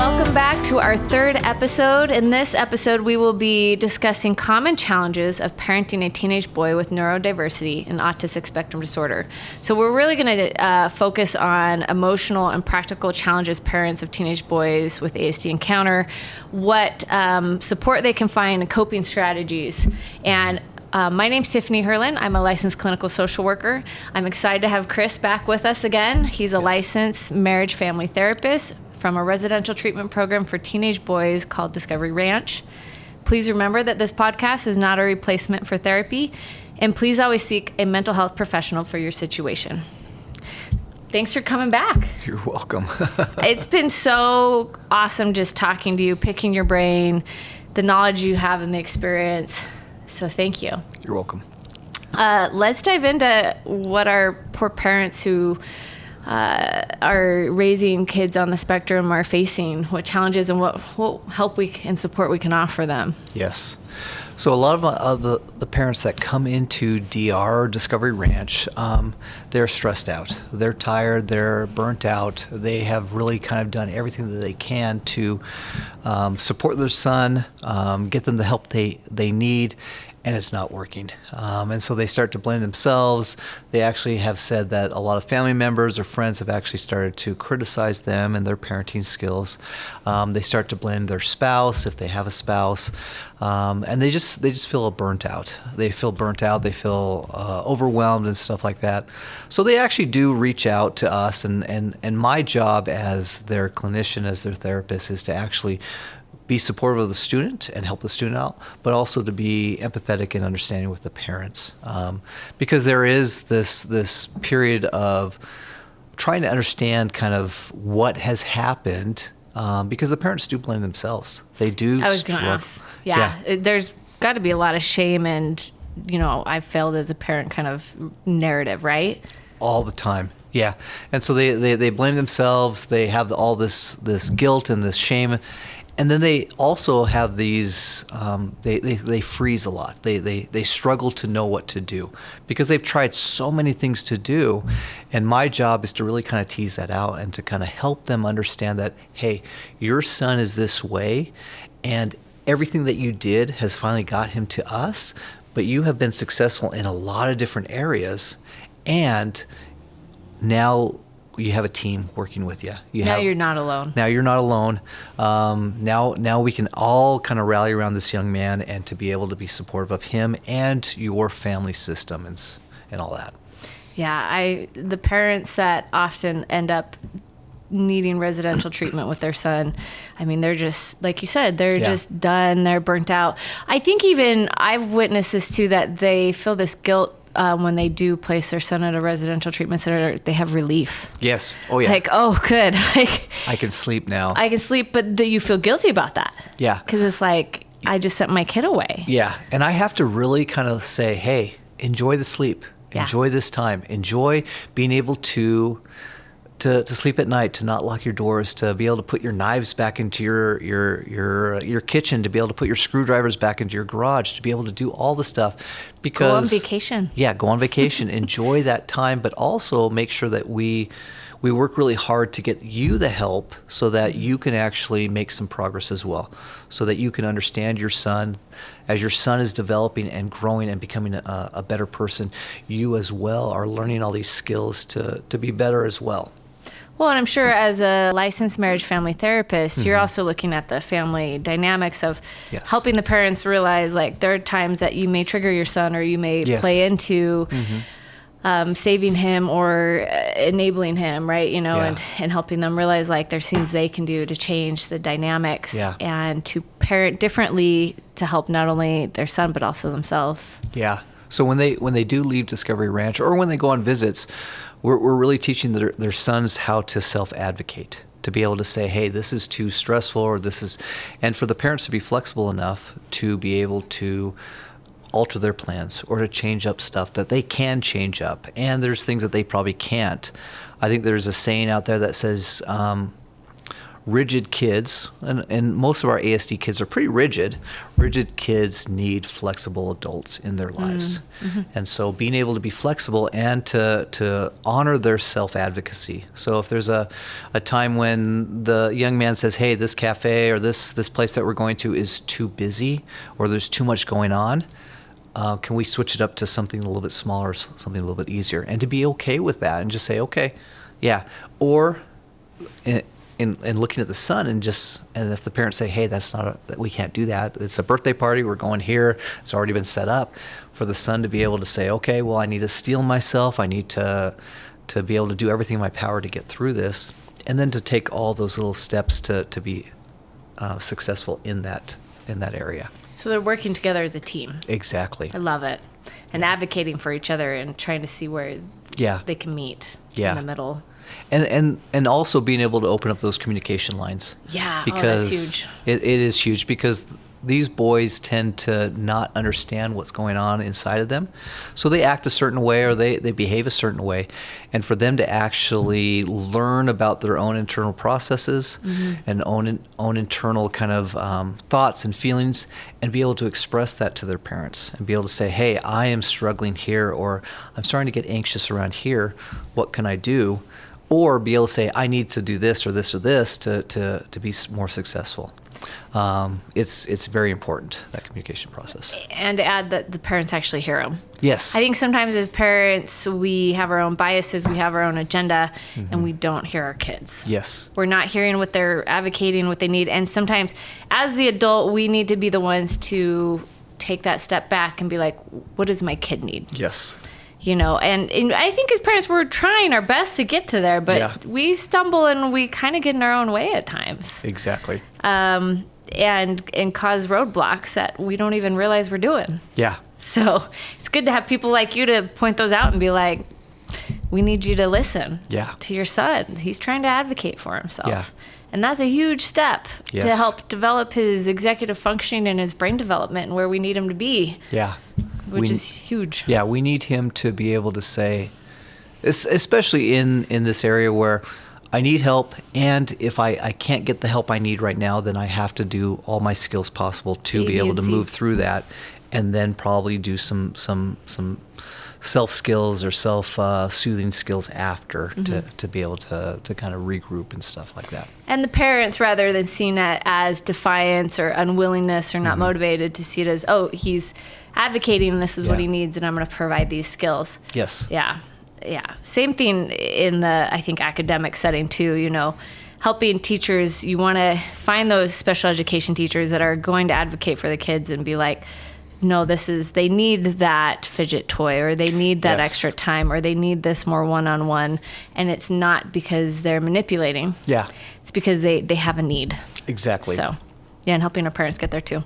Welcome back to our third episode. In this episode, we will be discussing common challenges of parenting a teenage boy with neurodiversity and autistic spectrum disorder. So we're really going to focus on emotional and practical challenges parents of teenage boys with ASD encounter, what support they can find, and coping strategies. And my name's Tiffany Herlin. I'm a licensed clinical social worker. I'm excited to have Chris back with us again. He's a licensed marriage family therapist from a residential treatment program for teenage boys called Discovery Ranch. Please remember that this podcast is not a replacement for therapy, and please always seek a mental health professional for your situation. Thanks for coming back. You're welcome. It's been so awesome just talking to you, picking your brain, the knowledge you have and the experience. So thank you. You're welcome. Let's dive into what our poor parents who are raising kids on the spectrum are facing, what challenges and what help and support we can offer them. Yes. So a lot of the parents that come into DR or Discovery Ranch, they're stressed out. They're tired. They're burnt out. They have really kind of done everything that they can to support their son, get them the help they need, and it's not working. And so they start to blame themselves. They actually have said that a lot of family members or friends have actually started to criticize them and their parenting skills. They start to blame their spouse if they have a spouse. And they just feel burnt out. They feel burnt out. They feel overwhelmed and stuff like that. So they actually do reach out to us. And my job as their clinician, as their therapist, is to actually be supportive of the student and help the student out, but also to be empathetic and understanding with the parents. Because there is this period of trying to understand kind of what has happened, because the parents do blame themselves. They do. I was going to ask. Yeah. There's got to be a lot of shame and, I failed as a parent kind of narrative, right? All the time. Yeah. And so they blame themselves. They have all this guilt and this shame. And then they also have these, they freeze a lot. They struggle to know what to do because they've tried so many things to do. And my job is to really kind of tease that out and to kind of help them understand that, hey, your son is this way, and everything that you did has finally got him to us, but you have been successful in a lot of different areas. And now you have a team working with you. You're not alone. Now you're not alone. Now we can all kind of rally around this young man and to be able to be supportive of him and your family system and all that. Yeah, the parents that often end up needing residential treatment with their son, I mean, they're just, like you said, they're just done. They're burnt out. I think even I've witnessed this too, that they feel this guilt when they do place their son at a residential treatment center. They have relief. Yes. Oh, yeah. Like, oh, good. I can sleep now. I can sleep, but do you feel guilty about that? Yeah. Because it's like, I just sent my kid away. Yeah. And I have to really kind of say, hey, enjoy the sleep. Enjoy this time. Enjoy being able to sleep at night, to not lock your doors, to be able to put your knives back into your kitchen, to be able to put your screwdrivers back into your garage, to be able to do all the stuff. Because go on vacation. Yeah, go on vacation. Enjoy that time, but also make sure that we work really hard to get you the help so that you can actually make some progress as well, so that you can understand your son. As your son is developing and growing and becoming a better person, you as well are learning all these skills to be better as well. Well, and I'm sure as a licensed marriage family therapist, you're also looking at the family dynamics of helping the parents realize, like, there are times that you may trigger your son or you may play into saving him or enabling him, right? And helping them realize, like, there's things they can do to change the dynamics and to parent differently to help not only their son, but also themselves. Yeah. So when they do leave Discovery Ranch or when they go on visits, we're really teaching their sons how to self-advocate, to be able to say, hey, this is too stressful, or this is, and for the parents to be flexible enough to be able to alter their plans or to change up stuff that they can change up. And there's things that they probably can't. I think there's a saying out there that says, rigid kids, and most of our ASD kids are pretty rigid. Rigid kids need flexible adults in their lives. And so being able to be flexible and to honor their self-advocacy. So if there's a time when the young man says, hey, this cafe or this place that we're going to is too busy, or there's too much going on, can we switch it up to something a little bit smaller, something a little bit easier? And to be okay with that and just say, okay, yeah. Or in looking at the son and if the parents say, hey, we can't do that. It's a birthday party. We're going here. It's already been set up. For the son to be able to say, okay, well, I need to steel myself. I need to be able to do everything in my power to get through this. And then to take all those little steps to be successful in that area. So they're working together as a team. Exactly. I love it. And advocating for each other and trying to see where they can meet in the middle. And also being able to open up those communication lines. Yeah, because that's huge. It is huge because these boys tend to not understand what's going on inside of them. So they act a certain way or they behave a certain way. And for them to actually learn about their own internal processes and own internal kind of thoughts and feelings, and be able to express that to their parents and be able to say, hey, I am struggling here, or I'm starting to get anxious around here. What can I do? Or be able to say, I need to do this or this or this to be more successful. It's very important, that communication process. And to add that the parents actually hear them. Yes. I think sometimes as parents, we have our own biases, we have our own agenda, and we don't hear our kids. Yes. We're not hearing what they're advocating, what they need. And sometimes as the adult, we need to be the ones to take that step back and be like, what does my kid need? Yes. And I think as parents, we're trying our best to get to there, but we stumble and we kind of get in our own way at times. Exactly. And cause roadblocks that we don't even realize we're doing. Yeah. So it's good to have people like you to point those out and be like, we need you to listen to your son. He's trying to advocate for himself. Yeah. And that's a huge step Yes. to help develop his executive functioning and his brain development and where we need him to be. Yeah. Which is huge. Yeah, we need him to be able to say, especially in this area where I need help, and if I can't get the help I need right now, then I have to do all my skills possible to be able to move through that, and then probably do some self skills or self-soothing skills after to be able to kind of regroup and stuff like that. And the parents, rather than seeing that as defiance or unwillingness or not motivated, to see it as, oh, he's advocating and this is what he needs and I'm going to provide these skills. Yes. Yeah. Same thing in the, I think, academic setting too, helping teachers. You want to find those special education teachers that are going to advocate for the kids and be like, no, they need that fidget toy, or they need that extra time, or they need this more one-on-one. And it's not because they're manipulating. Yeah. It's because they have a need. Exactly. So, and helping our parents get there too.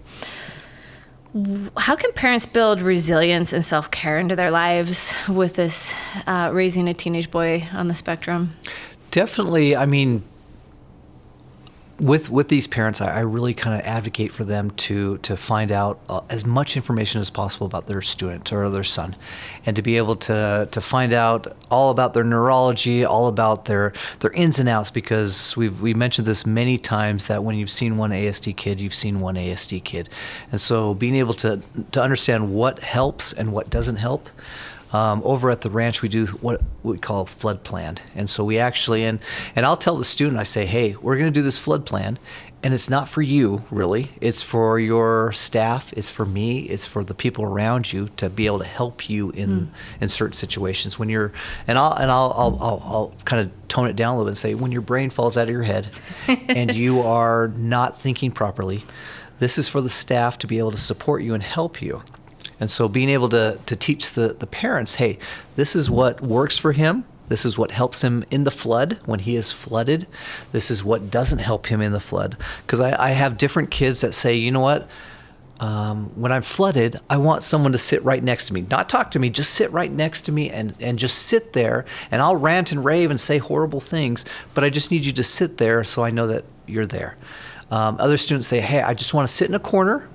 How can parents build resilience and self-care into their lives with this raising a teenage boy on the spectrum? Definitely. I mean, with these parents, I really kind of advocate for them to find out as much information as possible about their student or their son, and to be able to find out all about their neurology, all about their ins and outs, because we mentioned this many times that when you've seen one ASD kid, you've seen one ASD kid. And so being able to understand what helps and what doesn't help. Over at the ranch, we do what we call a flood plan. And so we actually, and I'll tell the student, I say, hey, we're going to do this flood plan. And it's not for you, really. It's for your staff. It's for me. It's for the people around you to be able to help you in certain situations. When you're, and I'll kind of tone it down a little bit and say, when your brain falls out of your head and you are not thinking properly, this is for the staff to be able to support you and help you. And so being able to teach the parents, hey, this is what works for him. This is what helps him in the flood when he is flooded. This is what doesn't help him in the flood. Because I have different kids that say, you know what, when I'm flooded, I want someone to sit right next to me. Not talk to me, just sit right next to me and just sit there. And I'll rant and rave and say horrible things, but I just need you to sit there so I know that you're there. Other students say, hey, I just want to sit in a corner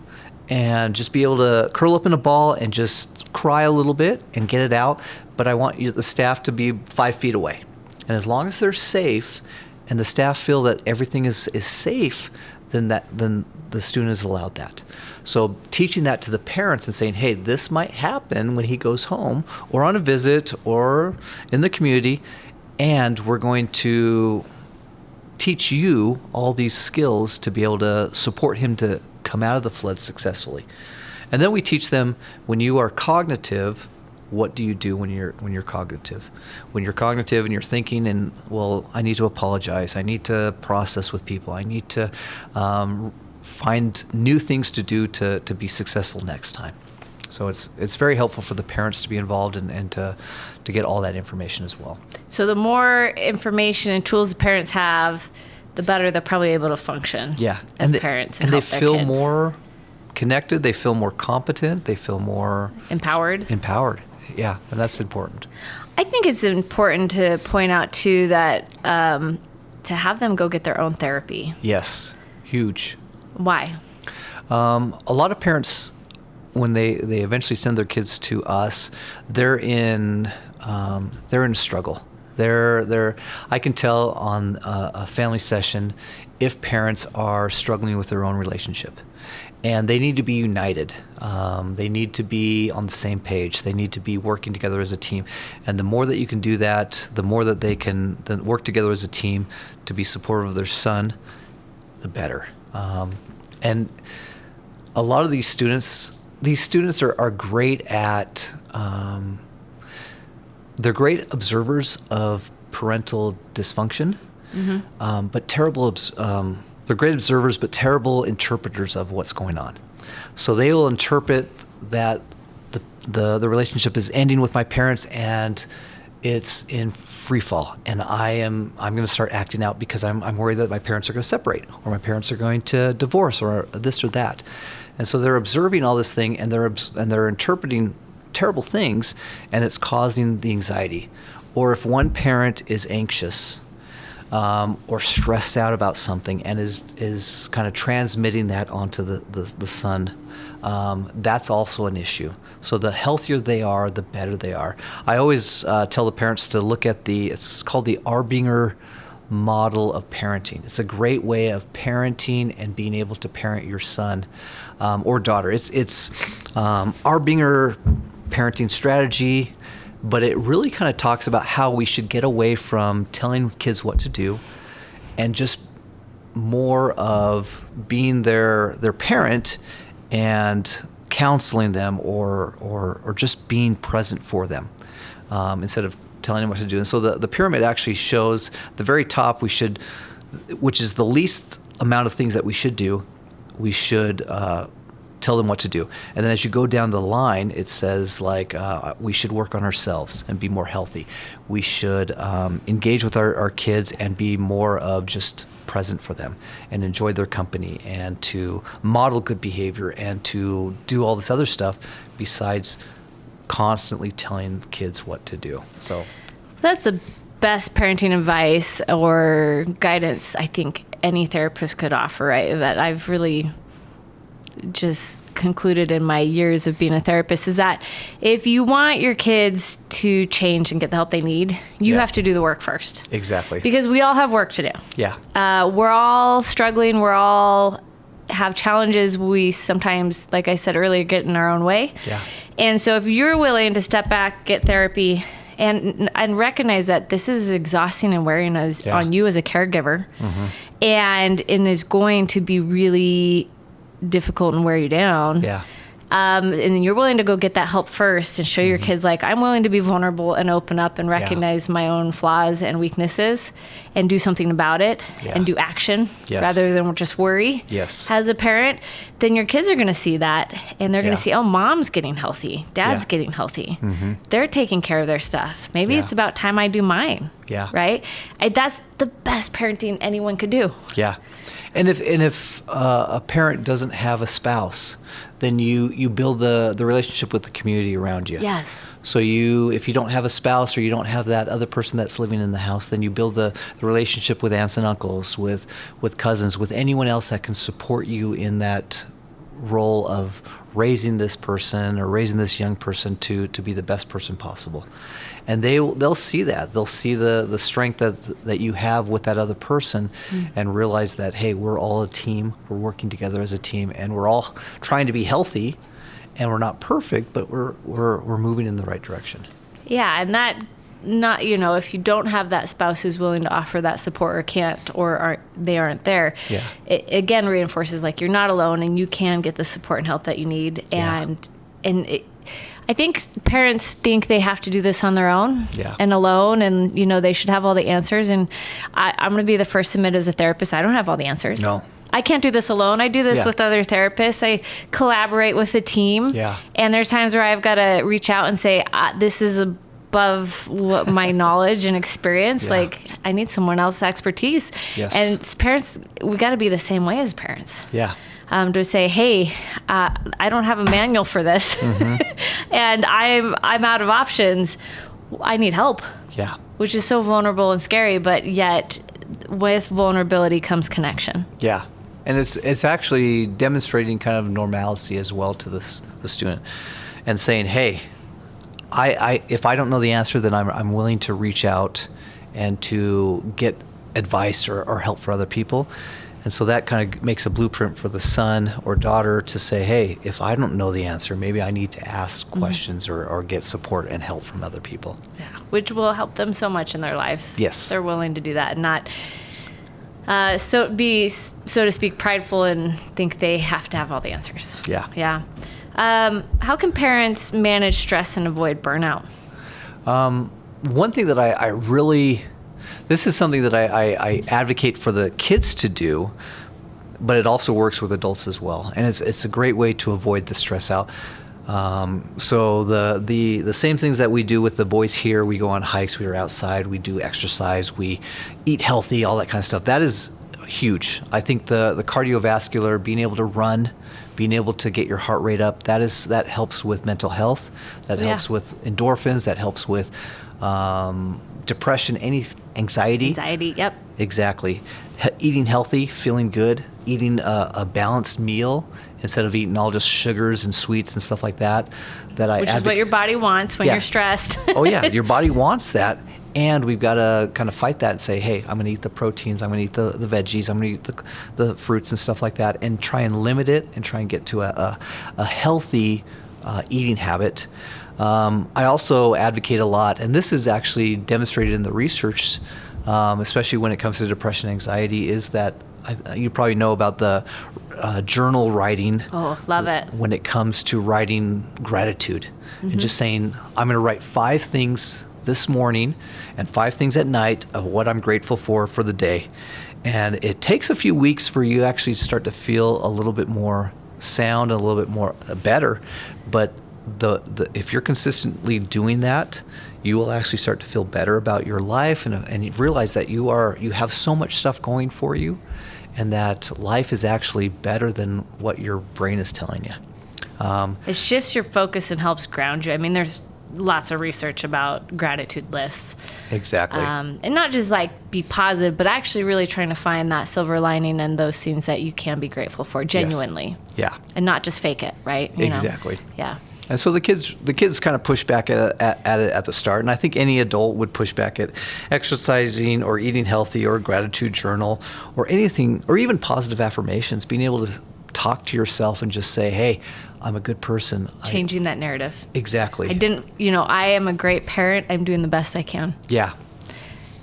and just be able to curl up in a ball and just cry a little bit and get it out. But I want the staff to be 5 feet away. And as long as they're safe and the staff feel that everything is safe, then the student is allowed that. So teaching that to the parents and saying, hey, this might happen when he goes home or on a visit or in the community, and we're going to teach you all these skills to be able to support him to come out of the flood successfully. And then we teach them, when you are cognitive, what do you do when you're cognitive? When you're cognitive and you're thinking, and well, I need to apologize, I need to process with people, I need to find new things to do to be successful next time. So it's very helpful for the parents to be involved and to get all that information as well. So the more information and tools the parents have, the better they're probably able to function as parents and they help their feel kids. more connected, they feel more competent, they feel more empowered. Yeah, and that's important. I think it's important to point out too that to have them go get their own therapy. Yes, huge. Why? A lot of parents, when they eventually send their kids to us, they're in struggle. I can tell on a family session if parents are struggling with their own relationship. And they need to be united. They need to be on the same page. They need to be working together as a team. And the more that you can do that, the more that they can then work together as a team to be supportive of their son, the better. And a lot of these students are great at, they're great observers of parental dysfunction, but they're great observers, but terrible interpreters of what's going on. So they will interpret that the relationship is ending with my parents and it's in free fall, and I'm going to start acting out because I'm worried that my parents are going to separate, or my parents are going to divorce, or this or that. And so they're observing all this thing, and they're interpreting terrible things, and it's causing the anxiety. Or if one parent is anxious or stressed out about something and is kind of transmitting that onto the son, that's also an issue. So the healthier they are, the better they are. I always tell the parents to look at it's called the Arbinger model of parenting. It's a great way of parenting and being able to parent your son or daughter. It's Arbinger parenting strategy, but it really kind of talks about how we should get away from telling kids what to do and just more of being their parent and counseling them or just being present for them instead of telling them what to do. And so the pyramid actually shows the very top, which is the least amount of things that we should do, we should tell them what to do. And then as you go down the line, it says we should work on ourselves and be more healthy. We should engage with our kids and be more of just present for them and enjoy their company and to model good behavior and to do all this other stuff besides constantly telling kids what to do. So that's the best parenting advice or guidance I think any therapist could offer, right? That I've really just concluded in my years of being a therapist is that if you want your kids to change and get the help they need, you have to do the work first. Exactly. Because we all have work to do. Yeah. We're all struggling. We're all have challenges. We sometimes, like I said earlier, get in our own way. Yeah. And so if you're willing to step back, get therapy, and recognize that this is exhausting and wearing on you as a caregiver, and is going to be really difficult and wear you down. Yeah. And then you're willing to go get that help first and show your kids, I'm willing to be vulnerable and open up and recognize my own flaws and weaknesses and do something about it and do action rather than just worry. Yes. As a parent, then your kids are going to see that and they're going to see, oh, mom's getting healthy. Dad's getting healthy. They're taking care of their stuff. Maybe it's about time I do mine. Yeah. Right? That's the best parenting anyone could do. Yeah. And if a parent doesn't have a spouse, then you build the relationship with the community around you. Yes. So if you don't have a spouse or you don't have that other person that's living in the house, then you build the relationship with aunts and uncles, with cousins, with anyone else that can support you in that role of raising this person or raising this young person to be the best person possible. And they'll see that. They'll see the strength that you have with that other person and realize that, hey, we're all a team. We're working together as a team, and we're all trying to be healthy, and we're not perfect, but we're moving in the right direction. Yeah, and that, not, if you don't have that spouse who's willing to offer that support or can't, or they aren't there, it again reinforces like you're not alone and you can get the support and help that you need. I think parents think they have to do this on their own and alone, and they should have all the answers. And I'm going to be the first to admit, as a therapist, I don't have all the answers. No. I can't do this alone. I do this with other therapists. I collaborate with a team. Yeah. And there's times where I've got to reach out and say, this is above what my knowledge and experience. Like, I need someone else's expertise. Yes. And as parents, we got to be the same way as parents. Yeah. To say, hey, I don't have a manual for this, and I'm out of options. I need help. Yeah. Which is so vulnerable and scary, but yet with vulnerability comes connection. Yeah. And it's actually demonstrating kind of normalcy as well to the student, and saying, hey, if I don't know the answer, then I'm willing to reach out and to get advice or help for other people. And so that kind of makes a blueprint for the son or daughter to say, hey, if I don't know the answer, maybe I need to ask questions or get support and help from other people. Yeah, which will help them so much in their lives. Yes. They're willing to do that and not be, so to speak, prideful and think they have to have all the answers. Yeah. Yeah. How can parents manage stress and avoid burnout? One thing that I really... This is something that I advocate for the kids to do, but it also works with adults as well. And it's a great way to avoid the stress out. So the same things that we do with the boys here, we go on hikes, we are outside, we do exercise, we eat healthy, all that kind of stuff. That is huge. I think the cardiovascular, being able to run, being able to get your heart rate up, that helps with mental health, that helps with endorphins, that helps with depression, any anxiety. Anxiety, yep. Exactly. Eating healthy, feeling good, eating a balanced meal instead of eating all just sugars and sweets and stuff like that. Which is what your body wants when you're stressed. Oh yeah, your body wants that. And we've got to kind of fight that and say, hey, I'm going to eat the proteins, I'm going to eat the veggies, I'm going to eat the fruits and stuff like that, and try and limit it and try and get to a healthy eating habit. I also advocate a lot, and this is actually demonstrated in the research, especially when it comes to depression and anxiety, is that you probably know about the journal writing. Oh, love it. When it comes to writing gratitude and just saying, I'm going to write 5 things this morning and 5 things at night of what I'm grateful for the day. And it takes a few weeks for you actually to start to feel a little bit more sound and a little bit more better, but if you're consistently doing that, you will actually start to feel better about your life and you realize that you have so much stuff going for you, and that life is actually better than what your brain is telling you. It shifts your focus and helps ground you. I mean, there's lots of research about gratitude lists. Exactly. And not just like be positive, but actually really trying to find that silver lining and those things that you can be grateful for genuinely. Yes. Yeah. And not just fake it, right? Exactly. Yeah. And so the kids kind of push back at it at the start, and I think any adult would push back at exercising or eating healthy or a gratitude journal or anything, or even positive affirmations, being able to talk to yourself and just say, hey, I'm a good person. Changing that narrative. Exactly. I am a great parent. I'm doing the best I can. Yeah.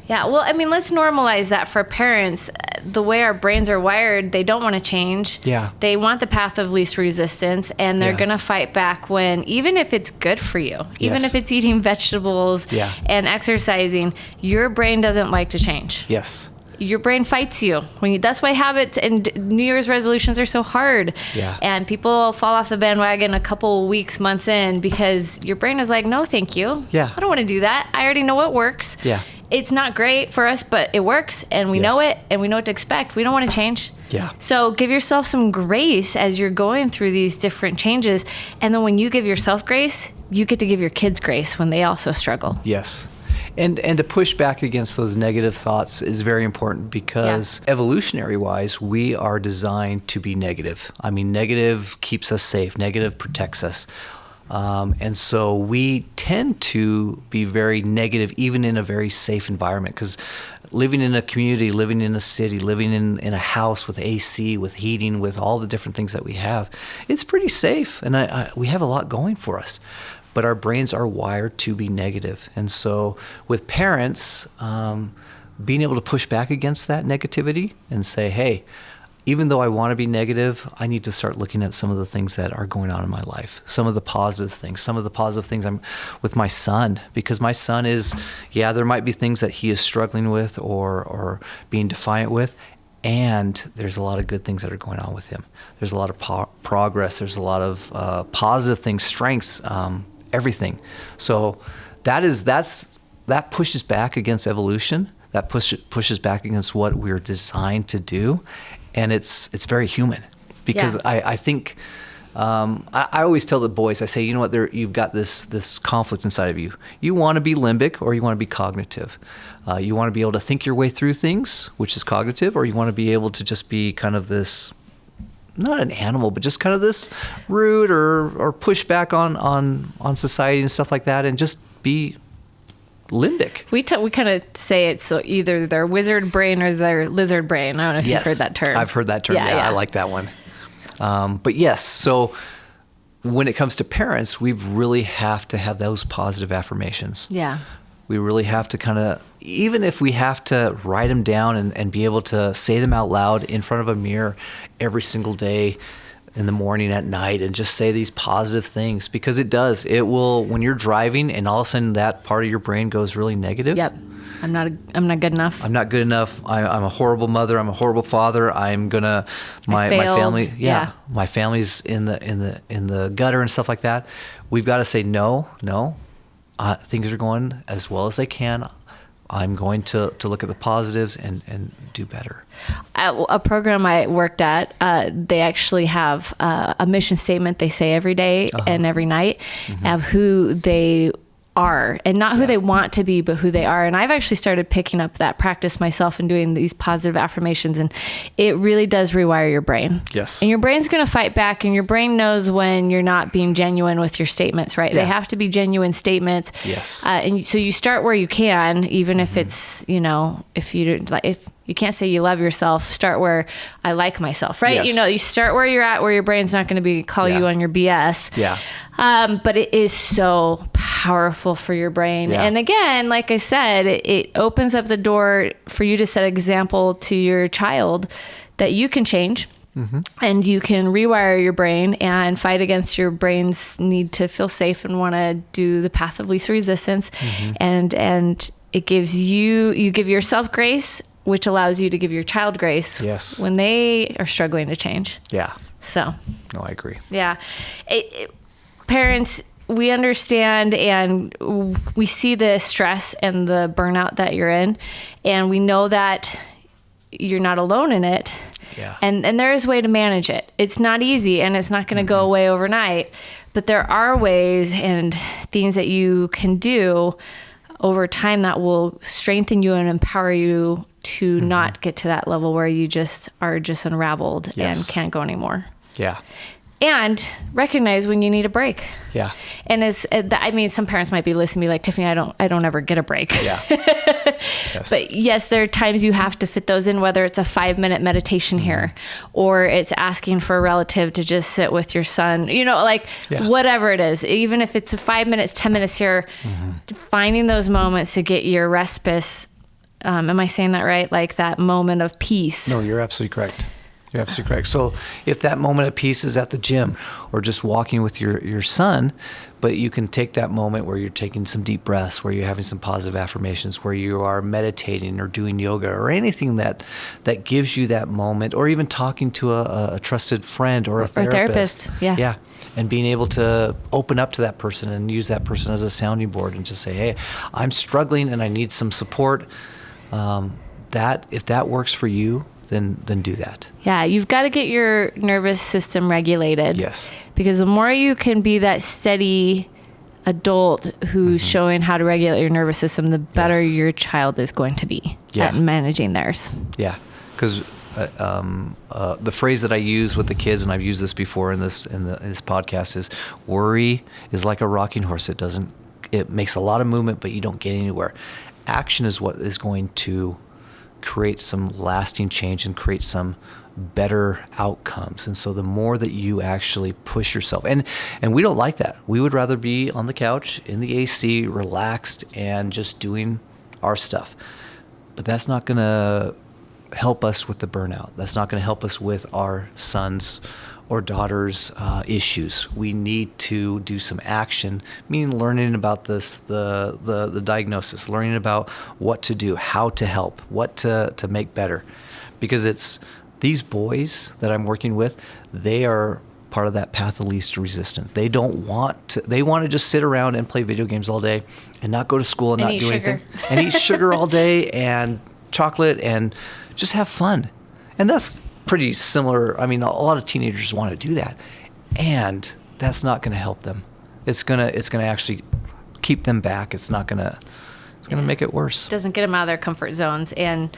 Yeah, well, I mean, let's normalize that for parents. The way our brains are wired, they don't want to change. Yeah. They want the path of least resistance, and they're going to fight back even if it's good for you, even if it's eating vegetables and exercising, your brain doesn't like to change. Yes. Your brain fights you. That's why habits and New Year's resolutions are so hard. Yeah. And people fall off the bandwagon a couple weeks, months in, because your brain is like, no, thank you. Yeah. I don't want to do that. I already know what works. Yeah. It's not great for us, but it works, and we know it, and we know what to expect. We don't want to change. Yeah. So give yourself some grace as you're going through these different changes. And then when you give yourself grace, you get to give your kids grace when they also struggle. Yes. And to push back against those negative thoughts is very important because evolutionary wise, we are designed to be negative. I mean, negative keeps us safe. Negative protects us. And so we tend to be very negative, even in a very safe environment, because living in a community, living in a city, living in a house with AC, with heating, with all the different things that we have, it's pretty safe. And we have a lot going for us. But our brains are wired to be negative. And so with parents, being able to push back against that negativity and say, hey, even though I want to be negative, I need to start looking at some of the things that are going on in my life, some of the positive things, I'm with my son, because my son is, there might be things that he is struggling with or being defiant with, and there's a lot of good things that are going on with him. There's a lot of progress. There's a lot of positive things, strengths, everything. So that pushes back against evolution. That pushes back against what we're designed to do. And it's very human, because I think I always tell the boys, I say, you know what, you've got this conflict inside of you. You want to be limbic or you want to be cognitive. You want to be able to think your way through things, which is cognitive, or you want to be able to just be kind of this, not an animal, but just kind of this rude or push back on society and stuff like that, and just be limbic. We kind of say it's so either their wizard brain or their lizard brain. I don't know if you've heard that term. I've heard that term. Yeah, I like that one. But yes, so when it comes to parents, we really have to have those positive affirmations. Yeah. We really have to kind of, even if we have to write them down and be able to say them out loud in front of a mirror every single day, in the morning, at night, and just say these positive things, because it will, when you're driving and all of a sudden that part of your brain goes really negative. Yep. I'm not good enough. I'm not good enough. I'm a horrible mother. I'm a horrible father. I'm gonna, my family. Yeah. My family's in the gutter and stuff like that. We've got to say, no, things are going as well as they can. I'm going to look at the positives and do better. At a program I worked at, they actually have a mission statement they say every day and every night of who they are, and not who they want to be, but who they are. And I've actually started picking up that practice myself and doing these positive affirmations, and it really does rewire your brain. Yes. And your brain's going to fight back, and your brain knows when you're not being genuine with your statements, right? They have to be genuine statements. Yes. So you start where you can, even if it's, if you can't say you love yourself, start where I like myself, right? Yes. You start where you're at, where your brain's not going to call you on your BS. Yeah. But it is so powerful for your brain. Yeah. And again, like I said, it opens up the door for you to set an example to your child that you can change. And you can rewire your brain and fight against your brain's need to feel safe and want to do the path of least resistance. And it gives you give yourself grace, which allows you to give your child grace when they are struggling to change. Yeah. So. No, I agree. Yeah. Parents, we understand and we see the stress and the burnout that you're in, and we know that you're not alone in it. Yeah. And there is a way to manage it. It's not easy, and it's not going to go away overnight, but there are ways and things that you can do over time that will strengthen you and empower you to not get to that level where you just are unraveled and can't go anymore. Yeah. And recognize when you need a break. Yeah. And some parents might be listening to me like, Tiffany, I don't ever get a break. Yeah. Yes. But yes, there are times you have to fit those in, whether it's a 5-minute meditation here, or it's asking for a relative to just sit with your son, whatever it is, even if it's 5 minutes, 10 minutes here, finding those moments to get your respite. Am I saying that right? Like that moment of peace. No, you're absolutely correct. You're absolutely correct. So if that moment of peace is at the gym or just walking with your son, but you can take that moment where you're taking some deep breaths, where you're having some positive affirmations, where you are meditating or doing yoga or anything that gives you that moment, or even talking to a trusted friend or a therapist. Yeah. And being able to open up to that person and use that person as a sounding board and just say, hey, I'm struggling and I need some support. If that works for you, then do that. Yeah, you've got to get your nervous system regulated. Yes. Because the more you can be that steady adult who's showing how to regulate your nervous system, the better your child is going to be at managing theirs. Yeah, because the phrase that I use with the kids, and I've used this before in this podcast, is worry is like a rocking horse. It makes a lot of movement, but you don't get anywhere. Action is what is going to create some lasting change and create some better outcomes. And so the more that you actually push yourself, and we don't like that. We would rather be on the couch in the AC, relaxed, and just doing our stuff. But that's not going to help us with the burnout. That's not going to help us with our sons or daughters' issues. We need to do some action, meaning learning about this, the diagnosis, learning about what to do, how to help, what to make better. Because it's these boys that I'm working with, they are part of that path of least resistance. They want to just sit around and play video games all day and not go to school and not do anything. And eat sugar all day and chocolate and just have fun. And that's pretty similar. I mean, a lot of teenagers want to do that. And that's not going to help them. It's going to actually keep them back. It's going to make it worse. Doesn't get them out of their comfort zones. And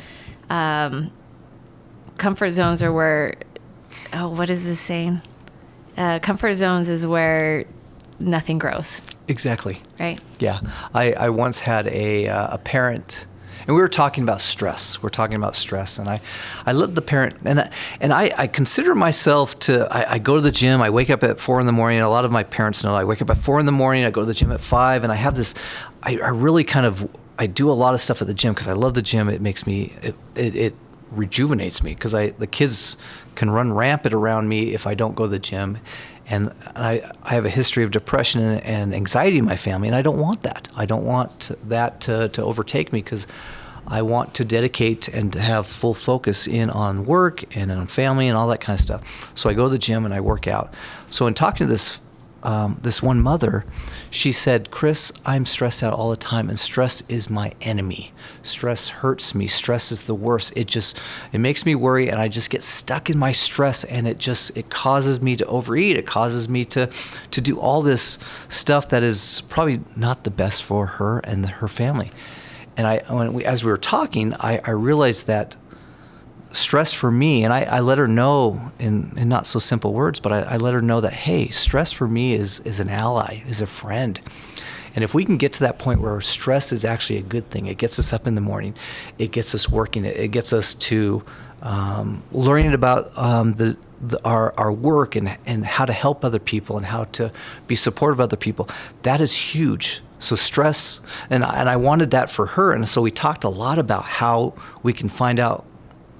comfort zones are where, what is this saying? Comfort zones is where nothing grows. Exactly. Right? Yeah. I once had a parent, and we were talking about stress. And I let the parent, and I consider myself I go to the gym. I wake up at 4 a.m. A lot of my parents know I wake up at 4 a.m. I go to the gym at 5, and I have this, I really I do a lot of stuff at the gym because I love the gym. It makes me, it rejuvenates me because the kids can run rampant around me if I don't go to the gym. And I have a history of depression and anxiety in my family, and I don't want that. I don't want that to overtake me because I want to dedicate and to have full focus in on work and on family and all that kind of stuff. So I go to the gym and I work out. So in talking to this one mother, she said, "Chris, I'm stressed out all the time, and stress is my enemy. Stress hurts me. Stress is the worst. It makes me worry, and I just get stuck in my stress, and it causes me to overeat. It causes me to do all this stuff that is probably not the best for her and her family." And as we were talking, I realized that stress for me, and I let her know in not so simple words, but I let her know that, hey, stress for me is an ally, is a friend. And if we can get to that point where stress is actually a good thing, it gets us up in the morning, it gets us working, it gets us to learning about our work and how to help other people and how to be supportive of other people, that is huge. So stress, and I wanted that for her, and so we talked a lot about how we can find out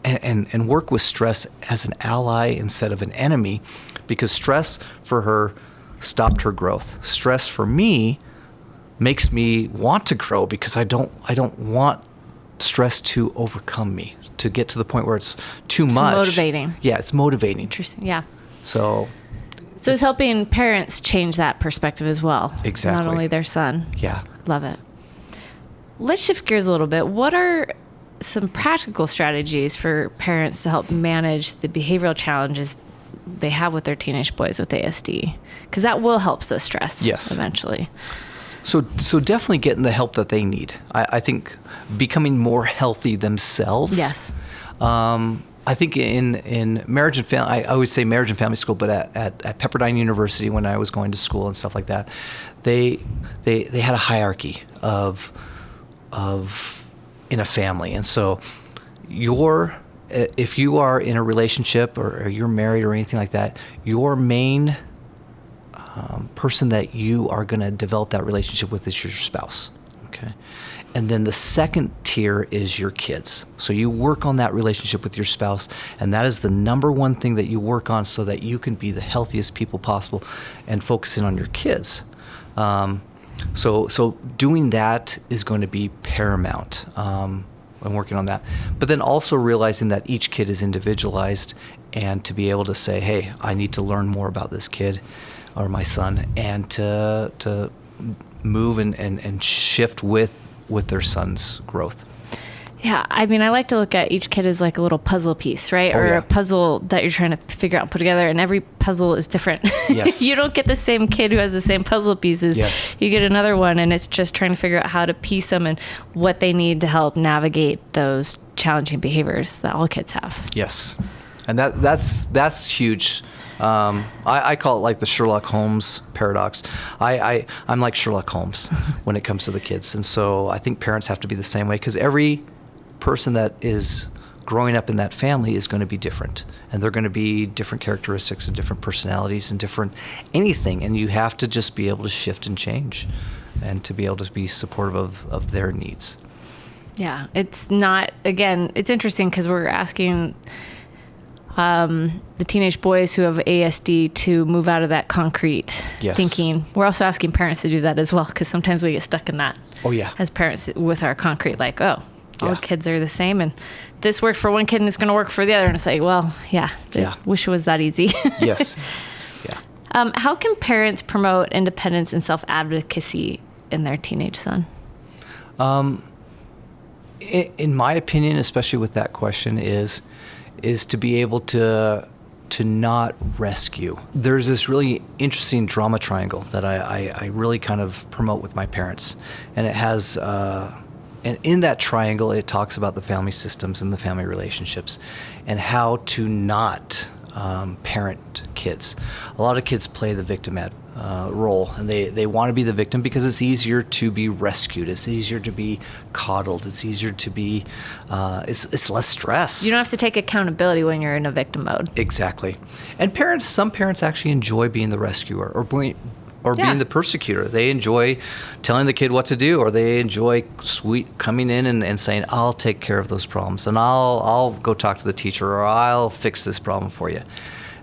and work with stress as an ally instead of an enemy, because stress for her stopped her growth. Stress for me makes me want to grow because I don't want stress to overcome me, to get to the point where it's too much. It's motivating. Yeah, it's motivating. Interesting. Yeah. So it's helping parents change that perspective as well. Exactly. Not only their son. Yeah. Love it. Let's shift gears a little bit. What are some practical strategies for parents to help manage the behavioral challenges they have with their teenage boys with ASD? Because that will help the stress eventually. So definitely getting the help that they need. I think becoming more healthy themselves. Yes. I think in marriage and family, I always say marriage and family school, but at Pepperdine University when I was going to school and stuff like that, they had a hierarchy of in a family. And so if you are in a relationship or you're married or anything like that, your main person that you are going to develop that relationship with is your spouse. Okay. And then the second tier is your kids. So you work on that relationship with your spouse, and that is the number one thing that you work on so that you can be the healthiest people possible and focusing on your kids. So doing that is going to be paramount. I'm working on that. But then also realizing that each kid is individualized, and to be able to say, hey, I need to learn more about this kid or my son, and to move and shift with their son's growth. Yeah, I mean, I like to look at each kid as like a little puzzle piece, right? Oh, or yeah. a puzzle that you're trying to figure out and put together, and every puzzle is different. Yes. You don't get the same kid who has the same puzzle pieces. Yes. You get another one, and it's just trying to figure out how to piece them and what they need to help navigate those challenging behaviors that all kids have. Yes, and that's huge. I call it like the Sherlock Holmes paradox. I'm like Sherlock Holmes when it comes to the kids, and so I think parents have to be the same way, because every person that is growing up in that family is going to be different, and they're going to be different characteristics and different personalities and different anything, and you have to just be able to shift and change and to be able to be supportive of their needs. Yeah, it's not, again, it's interesting because we're asking the teenage boys who have ASD to move out of that concrete Yes. thinking. We're also asking parents to do that as well, because sometimes we get stuck in that. Oh, yeah. As parents with our concrete, like, oh, all Yeah. kids are the same, and this worked for one kid and it's going to work for the other. And it's like, well, yeah, Yeah. wish it was that easy. Yes. Yeah. How can parents promote independence and self-advocacy in their teenage son? In my opinion, especially with that question, is to be able to not rescue. There's this really interesting drama triangle that I really kind of promote with my parents, and it has and in that triangle it talks about the family systems and the family relationships and how to not parent kids. A lot of kids play the victim role, and they want to be the victim because it's easier to be rescued, it's easier to be coddled, it's easier to be it's less stress. You don't have to take accountability when you're in a victim mode. Exactly. And some parents actually enjoy being the rescuer or being the persecutor. They enjoy telling the kid what to do, or they enjoy coming in and saying, I'll take care of those problems, and I'll go talk to the teacher, or I'll fix this problem for you.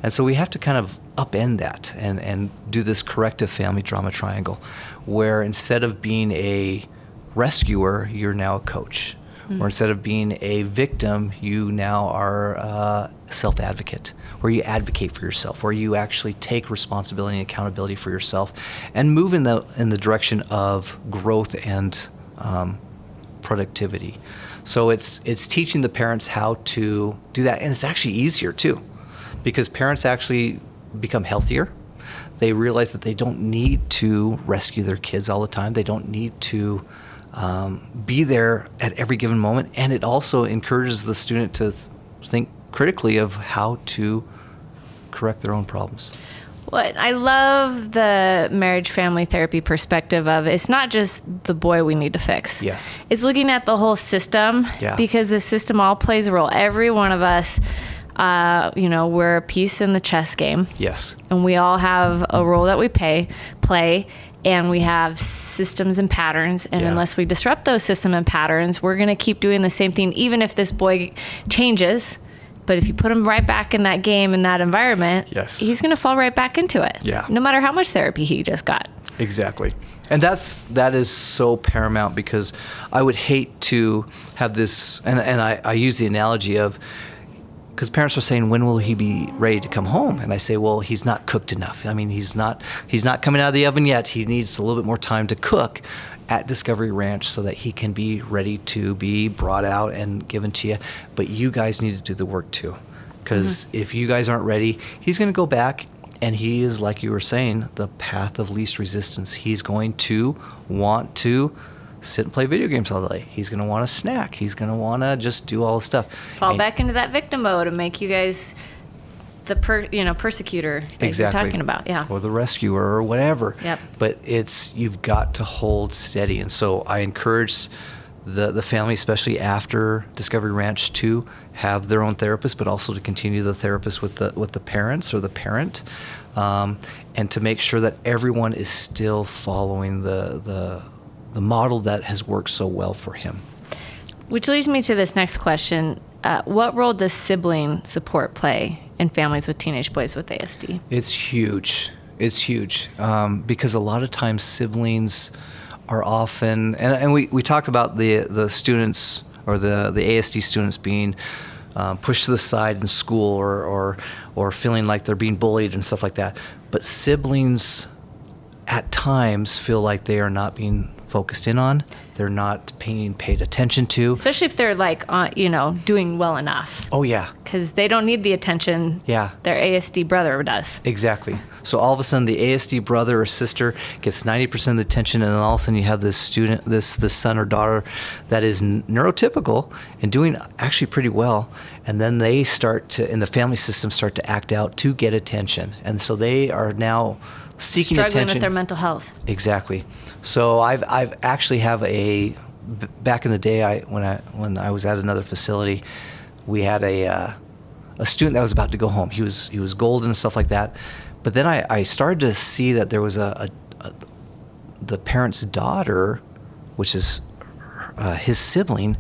And so we have to kind of upend that and do this corrective family drama triangle, where instead of being a rescuer, you're now a coach. Or instead of being a victim, you now are a self-advocate, where you advocate for yourself, where you actually take responsibility and accountability for yourself and move in the direction of growth and productivity. So it's teaching the parents how to do that, and it's actually easier too, because parents actually become healthier. They realize that they don't need to rescue their kids all the time. They don't need to be there at every given moment, and it also encourages the student to think critically of how to correct their own problems. Well, I love the marriage family therapy perspective of it's not just the boy we need to fix. Yes. It's looking at the whole system, because the system all plays a role. Every one of us, we're a piece in the chess game. Yes. And we all have a role that we play, and we have systems and patterns. And unless we disrupt those systems and patterns, we're going to keep doing the same thing, even if this boy changes. But if you put him right back in that game, in that environment, he's going to fall right back into it. Yeah. No matter how much therapy he just got. Exactly. And that is so paramount, because I would hate to have this, and I use the analogy of, because parents are saying, when will he be ready to come home? And I say, well, he's not cooked enough. I mean, he's not coming out of the oven yet. He needs a little bit more time to cook at Discovery Ranch so that he can be ready to be brought out and given to you. But you guys need to do the work too, because if you guys aren't ready, he's going to go back, and he is, like you were saying, the path of least resistance. He's going to want to sit and play video games all day. He's going to want to snack. He's going to want to just do all the stuff. Fall back into that victim mode and make you guys the persecutor that you're talking about. Yeah. Or the rescuer or whatever. Yep. But you've got to hold steady. And so I encourage the family, especially after Discovery Ranch, to have their own therapist, but also to continue the therapist with the parents or the parent, and to make sure that everyone is still following the model that has worked so well for him. Which leads me to this next question. What role does sibling support play in families with teenage boys with ASD? It's huge. It's huge, because a lot of times siblings are often, and we talk about the students or the ASD students being pushed to the side in school or feeling like they're being bullied and stuff like that. But siblings at times feel like they are not being focused in on. They're not paid attention to. Especially if they're like, doing well enough. Oh, yeah. Because they don't need the attention their ASD brother does. Exactly. So all of a sudden the ASD brother or sister gets 90% of the attention, and then all of a sudden you have this student, this son or daughter that is neurotypical and doing actually pretty well. And then they start to, in the family system, start to act out to get attention. And so they are now seeking struggling attention. With their mental health. Exactly. So I've actually have back in the day, when I was at another facility, we had a student that was about to go home. He was golden and stuff like that. But then I started to see that there was the parent's daughter, which is his sibling,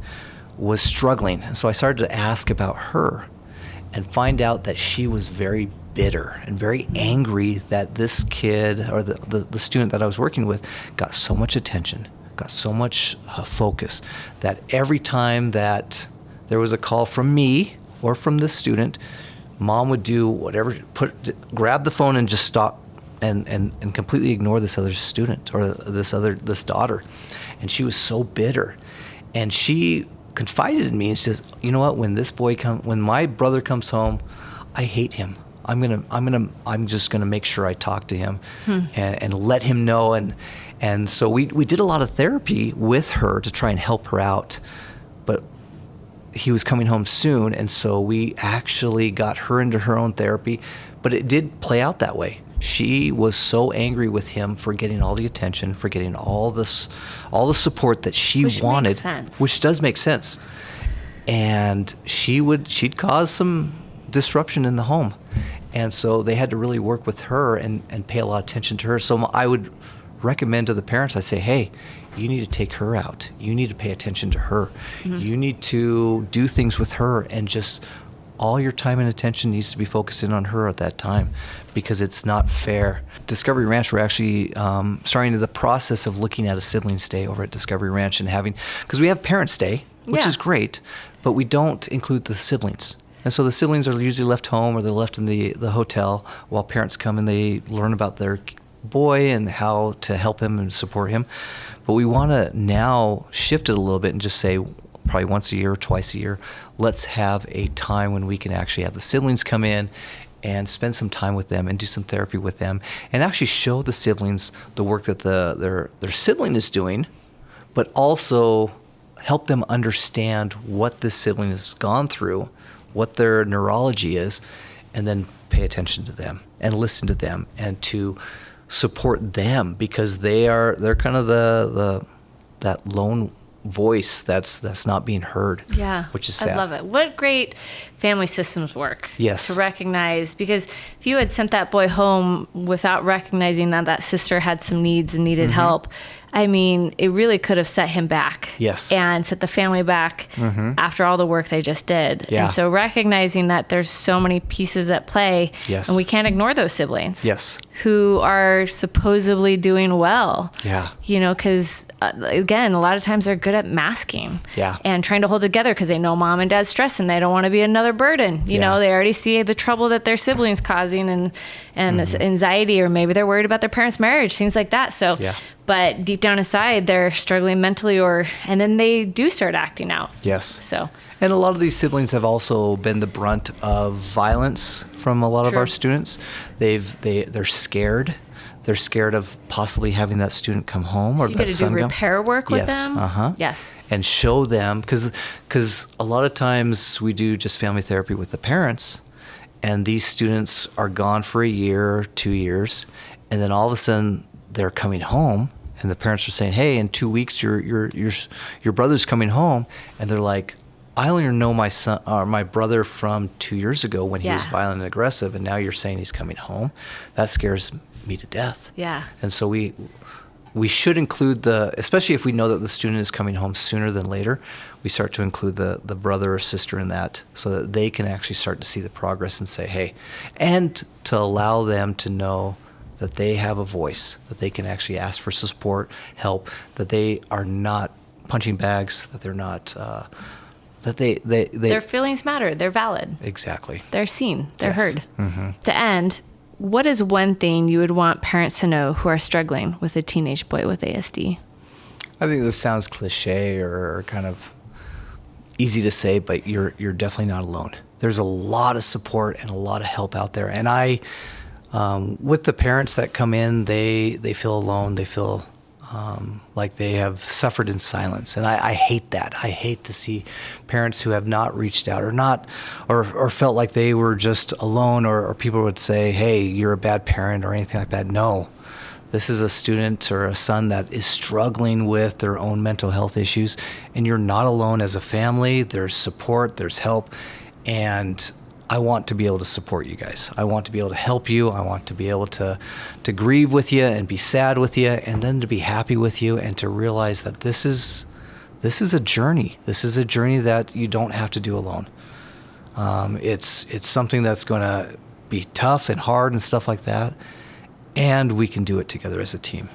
was struggling. And so I started to ask about her and find out that she was very bitter and very angry that this kid or the student that I was working with got so much attention, got so much focus, that every time that there was a call from me or from this student, mom would do whatever, grab the phone and just stop and completely ignore this other student or this daughter. And she was so bitter. And she confided in me and says, you know what, when my brother comes home, I hate him. I'm just gonna make sure I talk to him and let him know. And so we did a lot of therapy with her to try and help her out, but he was coming home soon, and so we actually got her into her own therapy. But it did play out that way. She was so angry with him for getting all the attention, for getting all the support that she wanted, makes sense. Which does make sense. And she'd cause some disruption in the home. And so they had to really work with her and pay a lot of attention to her. So I would recommend to the parents, I say, hey, you need to take her out. You need to pay attention to her. Mm-hmm. You need to do things with her, and just all your time and attention needs to be focused in on her at that time, because it's not fair. Discovery Ranch, we're actually starting the process of looking at a siblings day over at Discovery Ranch and because we have Parents Day, which is great, but we don't include the siblings. And so the siblings are usually left home, or they're left in the hotel while parents come and they learn about their boy and how to help him and support him. But we want to now shift it a little bit and just say, probably once a year or twice a year, let's have a time when we can actually have the siblings come in and spend some time with them and do some therapy with them, and actually show the siblings the work that their sibling is doing, but also help them understand what this sibling has gone through, what their neurology is, and then pay attention to them and listen to them and to support them, because they're kind of that lone voice that's not being heard. Yeah, which is sad. I love it. What great family systems work. Yes. To recognize, because if you had sent that boy home without recognizing that sister had some needs and needed help, I mean, it really could have set him back. Yes. And set the family back after all the work they just did. Yeah. And so recognizing that there's so many pieces at play, yes, and we can't ignore those siblings. Yes. Who are supposedly doing well. Yeah. Because again, a lot of times they're good at masking. Yeah. And trying to hold together because they know mom and dad's stressed and they don't want to be another burden. You know, they already see the trouble that their siblings causing and this anxiety, or maybe they're worried about their parents' marriage, things like that. So, but deep down inside, they're struggling mentally, and then they do start acting out. Yes. So. And a lot of these siblings have also been the brunt of violence from a lot of our students. They're scared. They're scared of possibly having that student come home, or so you got to do repair work with them. Yes. And show them, because a lot of times we do just family therapy with the parents, and these students are gone for a year, 2 years, and then all of a sudden they're coming home, and the parents are saying, "Hey, in 2 weeks your brother's coming home," and they're like, I only know my son or my brother from 2 years ago when he was violent and aggressive, and now you're saying he's coming home. That scares me to death. Yeah. And so we should include especially if we know that the student is coming home sooner than later, we start to include the brother or sister in that, so that they can actually start to see the progress and say, hey, and to allow them to know that they have a voice, that they can actually ask for support, help, that they are not punching bags, that they're not... that their feelings matter. They're valid. Exactly. They're seen. They're heard. To end, what is one thing you would want parents to know who are struggling with a teenage boy with ASD? I think this sounds cliche or kind of easy to say, but you're definitely not alone. There's a lot of support and a lot of help out there. And with the parents that come in, they feel alone. They feel like they have suffered in silence. And I hate that. I hate to see parents who have not reached out or felt like they were just alone, or people would say, hey, you're a bad parent or anything like that. No. This is a student or a son that is struggling with their own mental health issues, and you're not alone as a family. There's support, there's help, and I want to be able to support you guys. I want to be able to help you. I want to be able to grieve with you and be sad with you, and then to be happy with you, and to realize that this is a journey. This is a journey that you don't have to do alone. It's something that's going to be tough and hard and stuff like that. And we can do it together as a team.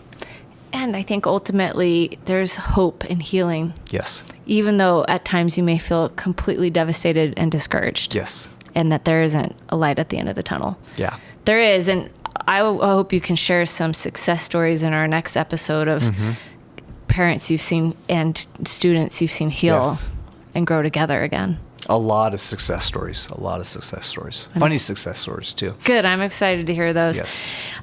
And I think ultimately there's hope and healing. Yes. Even though at times you may feel completely devastated and discouraged. Yes. And that there isn't a light at the end of the tunnel. Yeah. There is. And I hope you can share some success stories in our next episode of parents you've seen and students you've seen heal and grow together again. A lot of success stories. Funny success stories, too. Good. I'm excited to hear those. Yes.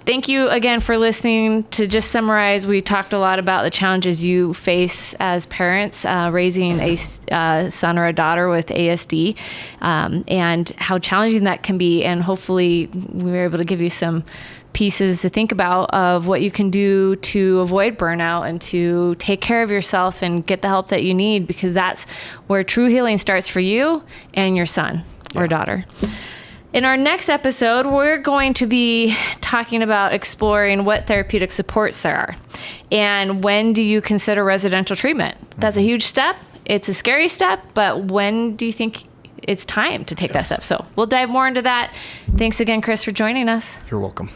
Thank you again for listening. To just summarize, we talked a lot about the challenges you face as parents raising a son or a daughter with ASD, and how challenging that can be. And hopefully we were able to give you some pieces to think about of what you can do to avoid burnout and to take care of yourself and get the help that you need, because that's where true healing starts for you and your son or daughter. In our next episode, we're going to be talking about exploring what therapeutic supports there are and when do you consider residential treatment. That's a huge step. It's a scary step, but when do you think it's time to take that step? So we'll dive more into that. Thanks again, Chris, for joining us. You're welcome.